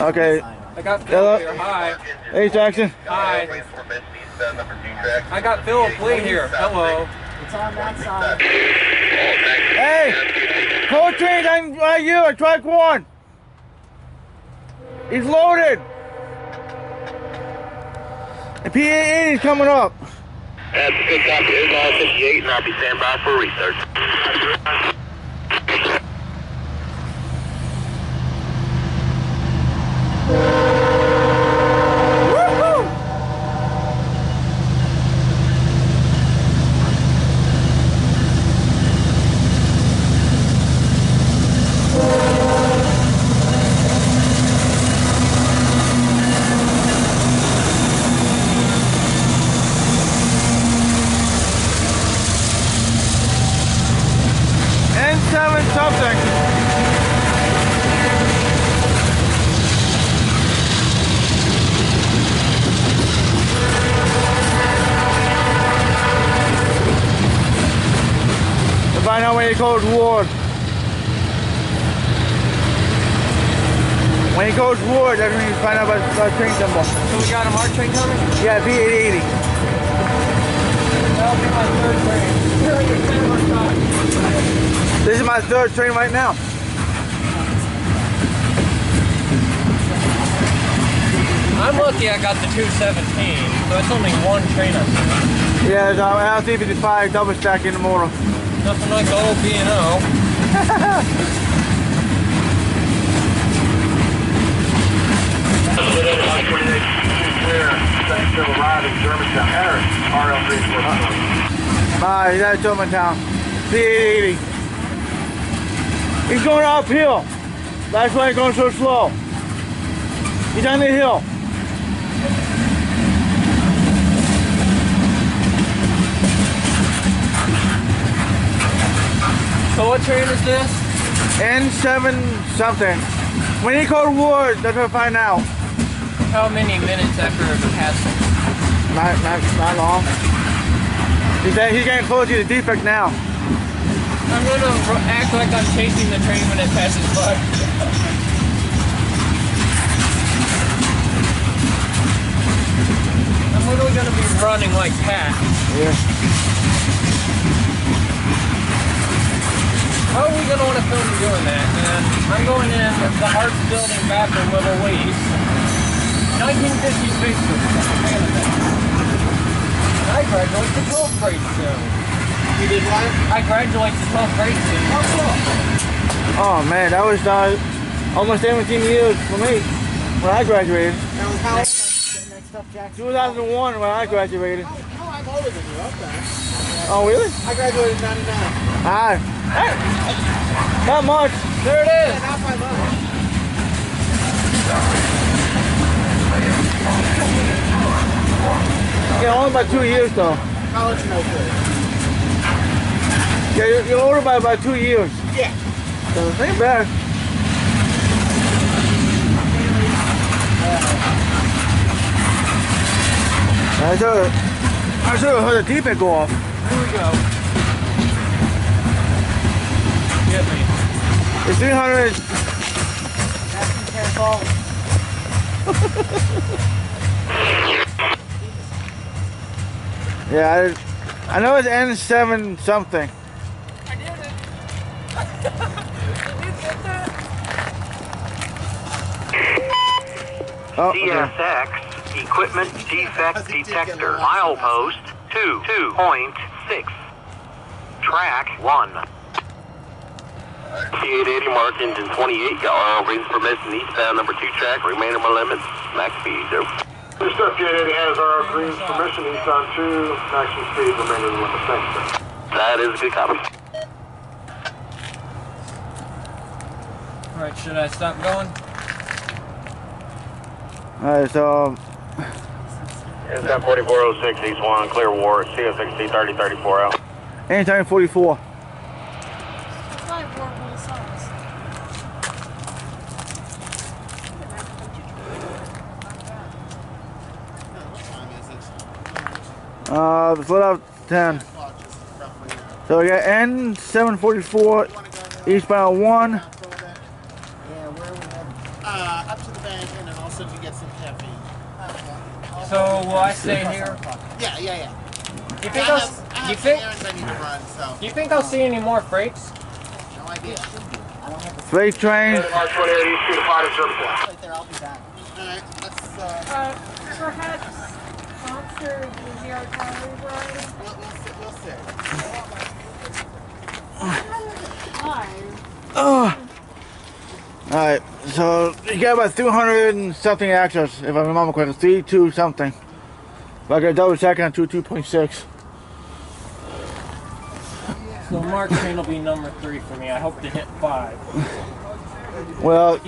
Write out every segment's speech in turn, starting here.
Okay. I got Phil here. Hi. Hey, Jackson. Hi. I got Phil Lee here. Hello. It's on that side. Hey! Coal train on right you at track 1. He's loaded. The PA-80 is coming up. That's a good copy. Here's all 58, and I'll be standing by for research. N7 something. To find out when he goes ward. When he goes ward, that's when you find out about train symbol. So we got a MARC train coming? Yeah, B880. That'll be my third train. This is my third train right now. I'm lucky I got the 217, so it's only one train I see. Yeah, it's LT55 double stack in the morning. Nothing like the old B&O. He's at Germantown. B880. He's going uphill. That's why he's going so slow. He's on the hill. So what train is this? N7 something. When he goes ward, that's what I find out. How many minutes after passing? Not long. He's getting close to the defect now. I'm gonna act like I'm chasing the train when it passes by. I'm literally gonna be running like Pat. Yeah. How are we gonna want to film you doing that, man? I'm going in the Arts Building bathroom with Elise. 1950s Facebook. I'm a fan of that. I graduate to 12th grade soon. You did what? I graduate to 12th grade soon. Oh, cool. Oh man, that was almost 17 years for me when I graduated. That was how next up, Jackson. 2001 when I graduated. Oh, I'm older than you. Okay. Oh really? I graduated in 99. Not much. There it is. Yeah, not by much. Yeah, only by 2 years though. College no good. Yeah, you're older by about 2 years. Yeah. So it ain't bad. I should have heard the defect go off. Here we go. Get me. It's 300. Jackson careful. Yeah, I know it's N7 something. I did it. Did you get that? Oh, okay. CSX Equipment Defect Detector. Milepost 2.6. Track 1. C880 marked engine 28. Y'all are reading permission eastbound number 2 track. Remainder my limits. Max speed 0. This stuff C880 has our green permission eastbound 2. Maximum speed remainder the limits. Thanks, sir. That is a good copy. Alright, should I stop going? Alright, so N744 East 1, clear war, CSX C3034 out. anytime 44. That's why I wore both socks. Let's load up 10. So we got N744 eastbound 1. Up to the bank, and then also to get some caffeine. Okay. So will I stay here? Yeah. Do you think I have some errands I need to run, so. Do you think I'll see any more freights? No idea. Freight train. March 28 East Street, Potter's Service. Right there, I'll be back. Alright, let's, Perhaps sponsor the 0 calorie variety. we'll see. Alright, so you got about 200 and something access, if I remember correctly. 32 something. But I got double check on 22.6. So Mark train will be number 3 for me. I hope to hit 5. Well,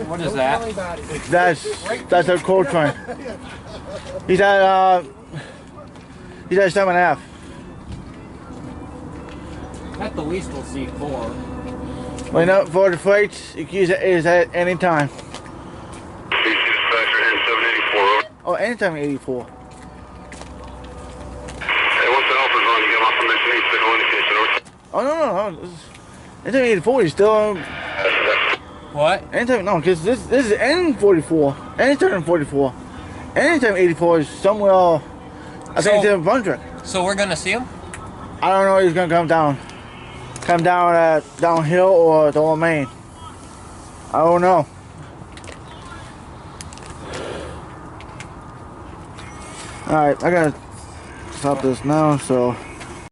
What is that? that's a coal train. He's at 7.5. At the least we'll see 4. Well, you know, for the freights, you can use it is at any time. Dispatcher N744. Oh, anytime 84. Hey, once the helper's on, you get my permission, each signal indication. Oh, no. Anytime 84 is still. What? Anytime, no, because this is N44. Anytime 44. Anytime 84 is somewhere, I think it's in Brunswick. So we're gonna see him? I don't know if he's gonna come down. Come down downhill or the old main. I don't know. Alright, I gotta stop this now, so